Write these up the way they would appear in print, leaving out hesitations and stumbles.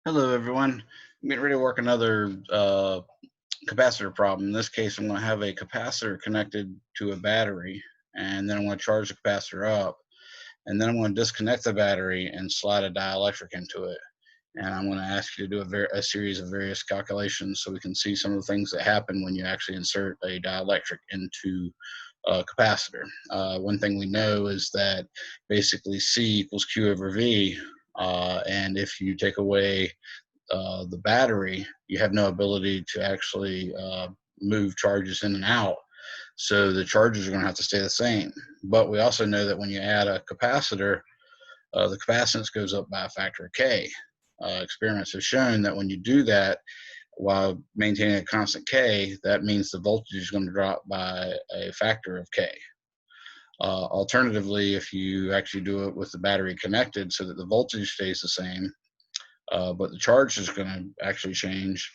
Hello, everyone. I'm getting ready to work another capacitor problem. In this case, I'm going to have a capacitor connected to a battery, and then I'm going to charge the capacitor up, and then I'm going to disconnect the battery and slide a dielectric into it. And I'm going to ask you to do a series of various calculations so we can see some of the things that happen when you actually insert a dielectric into a capacitor. One thing we know is that basically C equals Q over V, and if you take away the battery, you have no ability to actually move charges in and out. So the charges are going to have to stay the same. But we also know that when you add a capacitor, the capacitance goes up by a factor of K. Experiments have shown that when you do that while maintaining a constant K, that means the voltage is going to drop by a factor of K. Alternatively, if you actually do it with the battery connected so that the voltage stays the same, but the charge is going to actually change,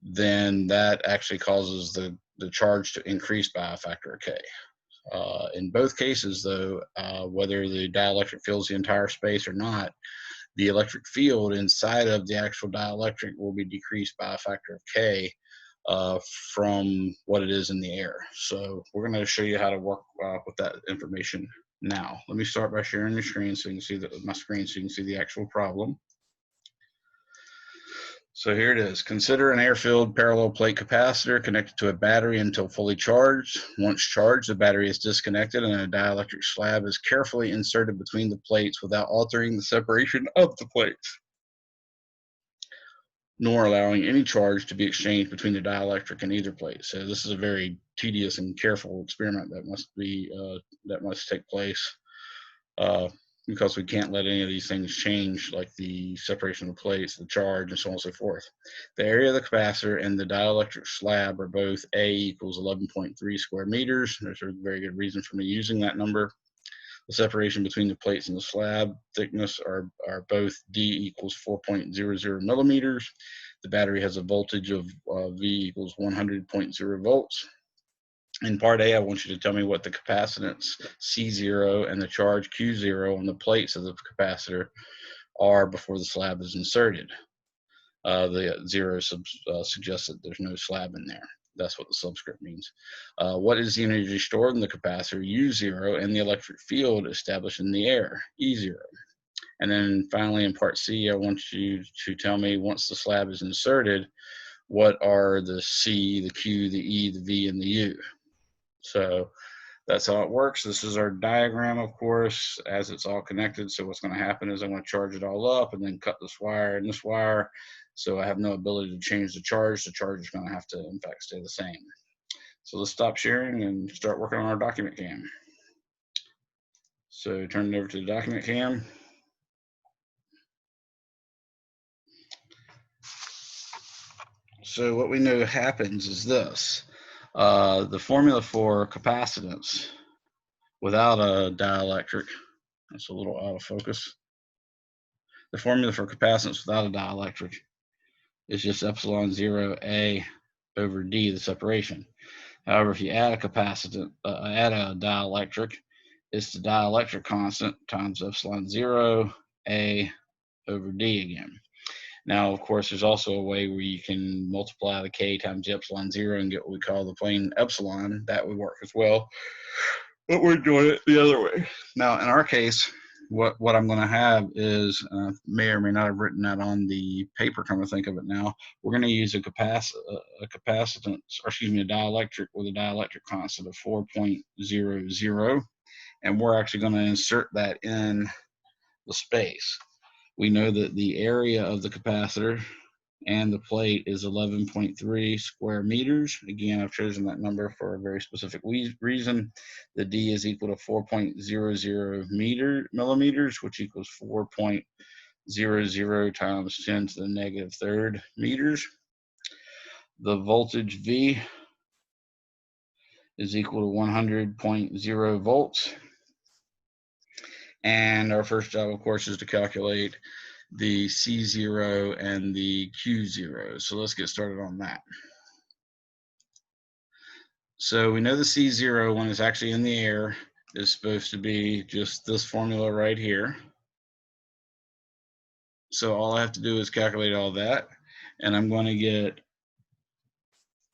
then that actually causes the charge to increase by a factor of K. In both cases, though, whether the dielectric fills the entire space or not, the electric field inside of the actual dielectric will be decreased by a factor of K from what it is in the air. So we're going to show you how to work with that information now. Let me start by sharing the screen so you can see my screen so you can see the actual problem. So here it is. Consider an air-filled parallel plate capacitor connected to a battery until fully charged. Once charged, the battery is disconnected and a dielectric slab is carefully inserted between the plates without altering the separation of the plates, nor allowing any charge to be exchanged between the dielectric and either plate. So this is a very tedious and careful experiment that must take place. Because we can't let any of these things change, like the separation of the plates, the charge, and so on and so forth. The area of the capacitor and the dielectric slab are both A equals 11.3 square meters. There's a very good reason for me using that number. The separation between the plates and the slab thickness are both D equals 4.00 millimeters. The battery has a voltage of V equals 100.0 volts. In part A, I want you to tell me what the capacitance C0 and the charge Q0 on the plates of the capacitor are before the slab is inserted. The zero suggests that there's no slab in there. That's what the subscript means. What is the energy stored in the capacitor U0 and the electric field established in the air E0? And then finally in part C, I want you to tell me once the slab is inserted, what are the C, the Q, the E, the V, and the U? So that's how it works. This is our diagram, of course, as it's all connected. So what's going to happen is I'm going to charge it all up and then cut this wire and this wire. So I have no ability to change the charge. The charge is going to have to, in fact, stay the same. So let's stop sharing and start working on our document cam. So turn it over to the document cam. So what we know happens is this. The formula for capacitance without a dielectric, that's a little out of focus. The formula for capacitance without a dielectric is just epsilon 0 A over D, the separation. However, if you add a capacitant, add a dielectric, it's the dielectric constant times epsilon 0 A over D again. Now, of course, there's also a way where you can multiply the K times the epsilon 0 and get what we call the plain epsilon. That would work as well, but we're doing it the other way. Now, in our case, what I'm going to have is, may or may not have written that on the paper, come to think of it now, we're going to use a capacitance, or excuse me, a dielectric with a dielectric constant of 4.00, and we're actually going to insert that in the space. We know that the area of the capacitor and the plate is 11.3 square meters. Again, I've chosen that number for a very specific reason. The D is equal to 4.00 millimeters, which equals 4.00 times 10 to the negative third meters. The voltage V is equal to 100.0 volts. And our first job, of course, is to calculate the C0 and the Q0. So let's get started on that. So we know the C0, when it's actually in the air, is supposed to be just this formula right here. So all I have to do is calculate all that, and I'm going to get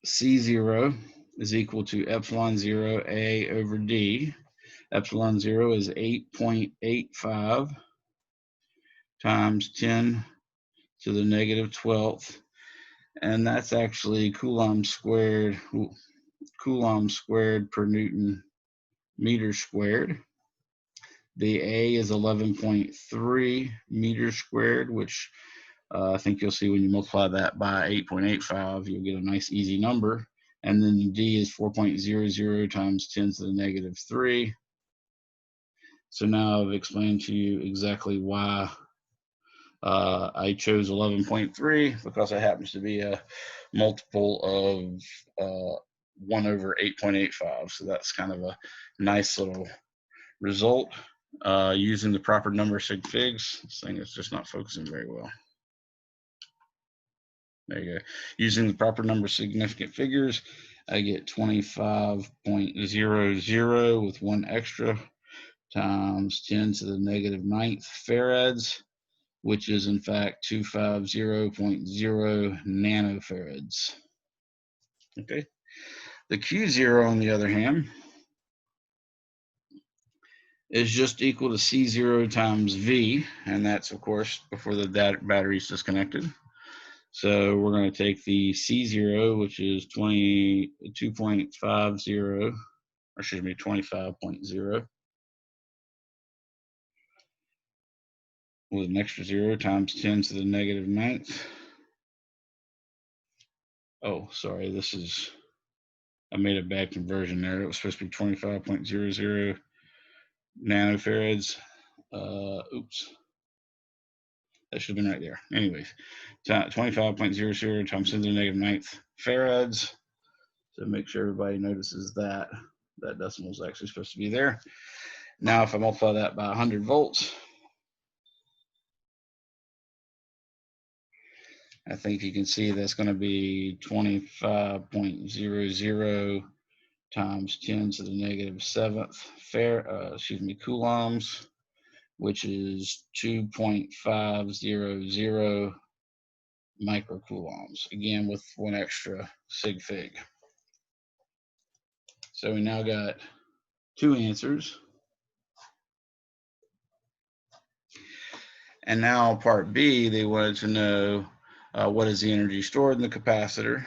C0 is equal to epsilon 0 A over D. Epsilon 0 is 8.85 times 10 to the negative 12th, and that's actually Coulomb squared per Newton meter squared. The A is 11.3 meters squared, which I think you'll see when you multiply that by 8.85, you'll get a nice easy number. And then the D is 4.00 times 10 to the negative 3. So now I've explained to you exactly why I chose 11.3, because it happens to be a multiple of 1 over 8.85. So that's kind of a nice little result using the proper number of sig figs. This thing is just not focusing very well. There you go. Using the proper number of significant figures, I get 25.00 with 1 extra times 10 to the negative 9th farads, which is in fact 250.0 nanofarads. Okay. The Q0, on the other hand, is just equal to C0 times V, and that's, of course, before the battery is disconnected. So we're going to take the C0, which is 22.50, or excuse me, 25.0, with an extra 0 times 10 to the negative 9th. Oh, sorry, I made a bad conversion there. It was supposed to be 25.00 nanofarads. Oops. That should have been right there. Anyways, 25.00 times 10 to the negative 9th farads. So make sure everybody notices that that decimal is actually supposed to be there. Now, if I multiply that by 100 volts, I think you can see that's going to be 25.00 times 10 to the negative 7th coulombs, which is 2.500 microcoulombs, again with 1 extra sig fig. So we now got 2 answers. And now part B, they wanted to know what is the energy stored in the capacitor.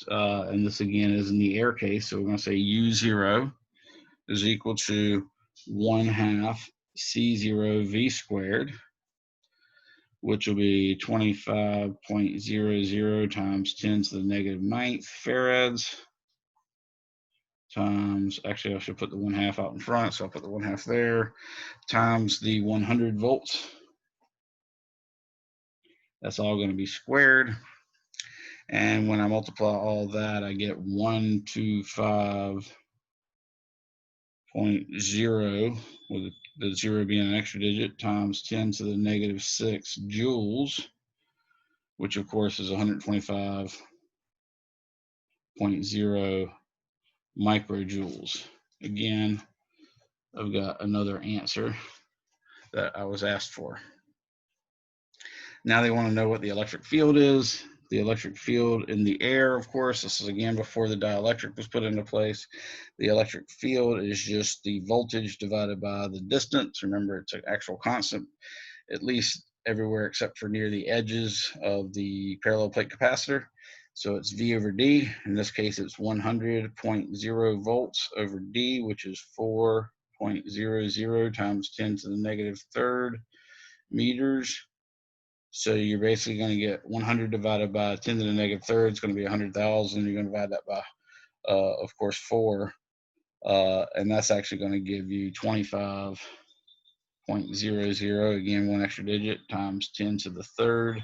And this again is in the air case, so we're going to say U0 is equal to 1/2 C0 V squared, which will be 25.00 times 10 to the negative 9th farads, times, actually I should put the 1/2 out in front, so I'll put the 1/2 there, times the 100 volts. That's all going to be squared. And when I multiply all that, I get 125.0, with the 0 being an extra digit, times 10 to the negative 6 joules, which of course is 125.0 microjoules. Again, I've got another answer that I was asked for. Now they want to know what the electric field is. The electric field in the air, of course, this is again before the dielectric was put into place. The electric field is just the voltage divided by the distance. Remember, it's an actual constant, at least everywhere except for near the edges of the parallel plate capacitor. So it's V over D. In this case, it's 100.0 volts over D, which is 4.00 times 10 to the negative 3rd meters. So you're basically going to get 100 divided by 10 to the negative 3rd. It's going to be 100,000. You're going to divide that by, of course, 4. And that's actually going to give you 25.00, again, 1 extra digit, times 10 to the 3rd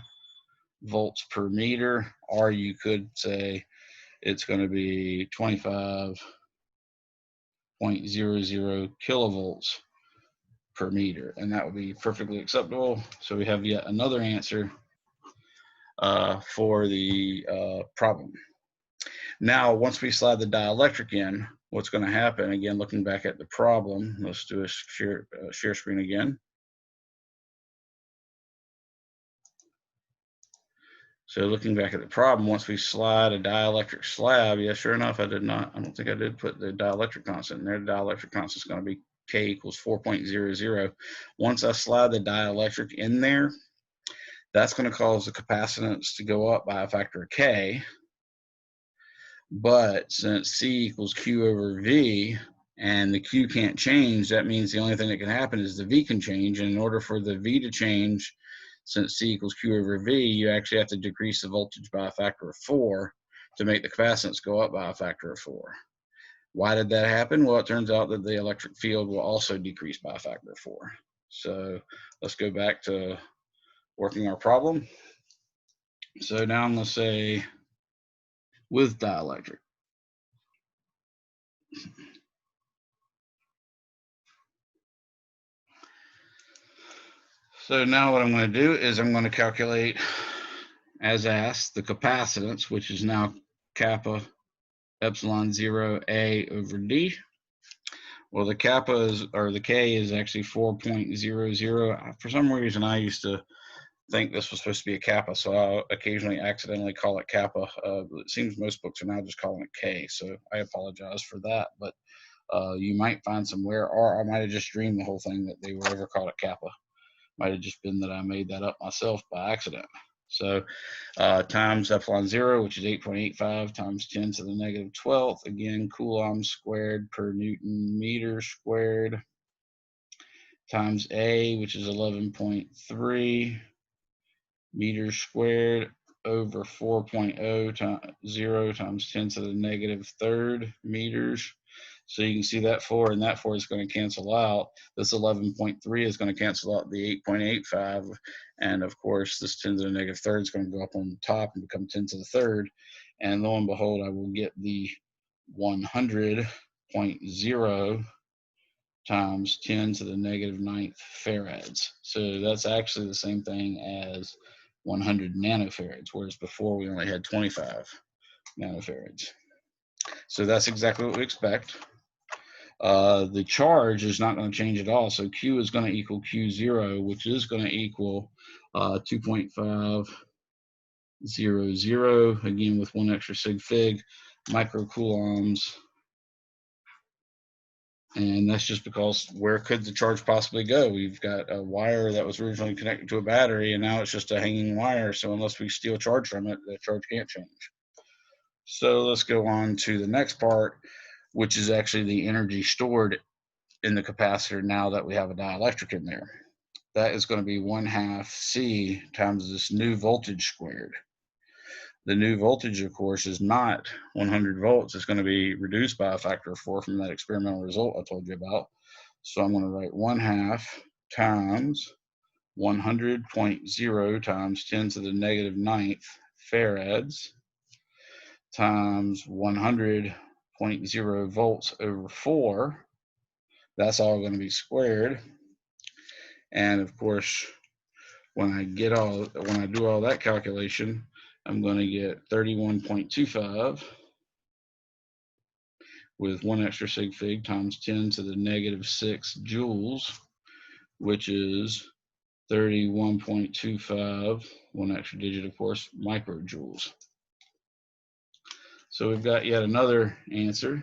volts per meter. Or you could say it's going to be 25.00 kilovolts per meter. And that would be perfectly acceptable. So we have yet another answer for the problem. Now, once we slide the dielectric in, what's going to happen, again, looking back at the problem, let's do a share screen again. So looking back at the problem, once we slide a dielectric slab, yeah, sure enough, I don't think I did put the dielectric constant in there. The dielectric constant is going to be K equals 4.00. Once I slide the dielectric in there, that's going to cause the capacitance to go up by a factor of K. But since C equals Q over V, and the Q can't change, that means the only thing that can happen is the V can change. And in order for the V to change, since C equals Q over V, you actually have to decrease the voltage by a factor of 4 to make the capacitance go up by a factor of 4. Why did that happen? Well, it turns out that the electric field will also decrease by a factor of 4. So let's go back to working our problem. So now I'm going to say with dielectric. So now what I'm going to do is I'm going to calculate, as asked, the capacitance, which is now kappa epsilon 0 A over D. Well, the kappa is, or the K is actually 4.00. For some reason, I used to think this was supposed to be a kappa, so I'll occasionally accidentally call it kappa. It seems most books are now just calling it K, so I apologize for that. But you might find somewhere, or I might have just dreamed the whole thing that they were ever called it kappa. Might have just been that I made that up myself by accident. So times epsilon 0, which is 8.85, times 10 to the negative 12th. Again, coulombs squared per Newton meter squared, times A, which is 11.3 meters squared, over 4.0 times 10 to the negative third meters. So you can see that 4 and that 4 is going to cancel out. This 11.3 is going to cancel out the 8.85. And of course, this 10 to the negative third is going to go up on the top and become 10 to the third. And lo and behold, I will get the 100.0 times 10 to the negative 9th farads. So that's actually the same thing as 100 nanofarads, whereas before we only had 25 nanofarads. So that's exactly what we expect. The charge is not going to change at all. So Q is going to equal Q0, which is going to equal 2.500, again with 1 extra sig fig, microcoulombs. And that's just because where could the charge possibly go? We've got a wire that was originally connected to a battery, and now it's just a hanging wire. So unless we steal charge from it, the charge can't change. So let's go on to the next part, which is actually the energy stored in the capacitor now that we have a dielectric in there. That is going to be 1/2 C times this new voltage squared. The new voltage, of course, is not 100 volts. It's going to be reduced by a factor of 4 from that experimental result I told you about. So I'm going to write 1/2 times 100.0 times 10 to the negative 9th farads times 100.0 volts over 4. That's all going to be squared. And of course, when I do all that calculation, I'm going to get 31.25 with 1 extra sig fig times 10 to the negative 6 joules, which is 31.25, 1 extra digit, of course, microjoules. So we've got yet another answer.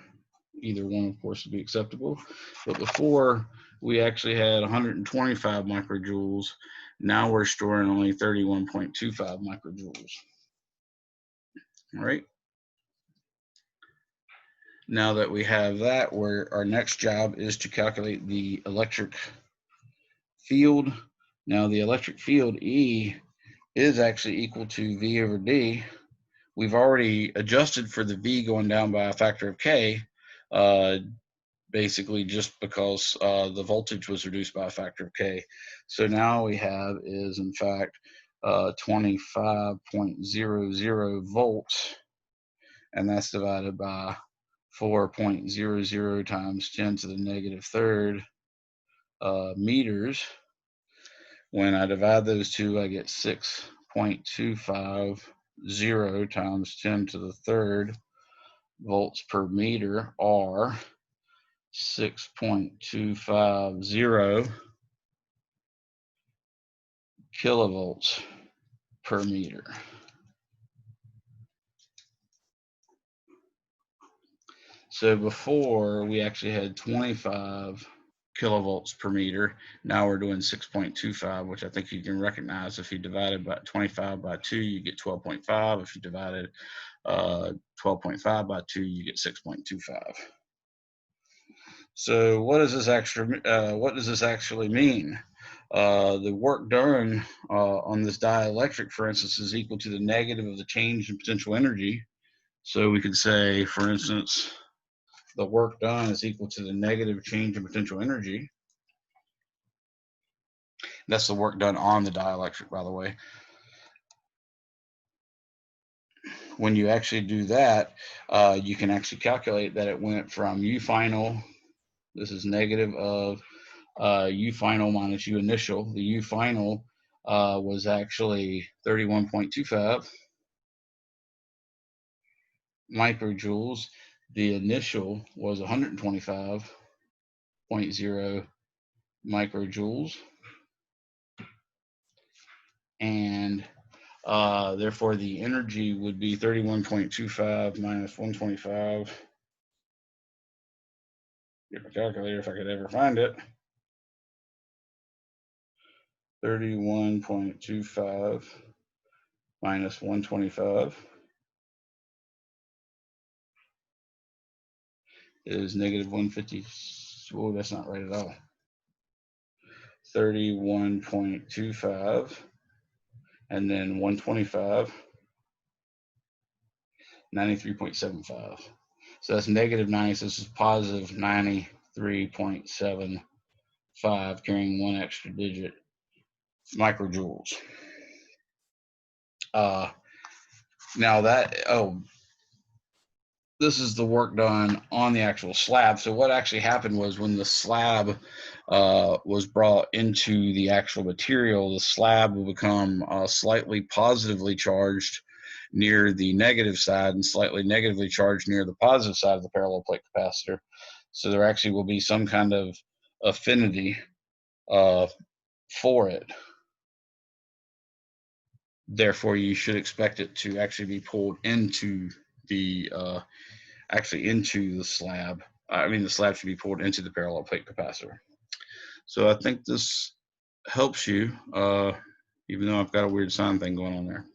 Either one, of course, would be acceptable. But before, we actually had 125 microjoules. Now we're storing only 31.25 microjoules. All right. Now that we have that, our next job is to calculate the electric field. Now the electric field E is actually equal to V over D. We've already adjusted for the V going down by a factor of K, basically just because the voltage was reduced by a factor of K. So now we have is in fact 25.00 volts, and that's divided by 4.00 times 10 to the negative third meters. When I divide those two, I get 6.250 times 10 to the third volts per meter, or 6.250 kilovolts per meter. So before we actually had 25 kilovolts per meter. Now we're doing 6.25, which I think you can recognize. If you divided by 25 by 2, you get 12.5. If you divided 12.5 by 2, you get 6.25. So what does this actually mean? The work done on this dielectric, for instance, is equal to the negative of the change in potential energy. So we could say, for instance, the work done is equal to the negative change in potential energy. That's the work done on the dielectric, by the way. When you actually do that, you can actually calculate that it went from U final, this is negative of U final minus U initial. The U final was actually 31.25 microjoules. The initial was 125.0 microjoules. And therefore, the energy would be 31.25 minus 125. Get my calculator if I could ever find it. 31.25 minus 125 is negative 150. Oh, that's not right at all. 31.25 and then 125, 93.75. So that's negative 90. So this is positive 93.75, carrying one extra digit microjoules. Now that, this is the work done on the actual slab. So what actually happened was when the slab was brought into the actual material, the slab will become slightly positively charged near the negative side and slightly negatively charged near the positive side of the parallel plate capacitor. So there actually will be some kind of affinity for it. Therefore, you should expect it to actually be pulled into the into the slab. I mean, the slab should be pulled into the parallel plate capacitor. So I think this helps you, even though I've got a weird sign thing going on there.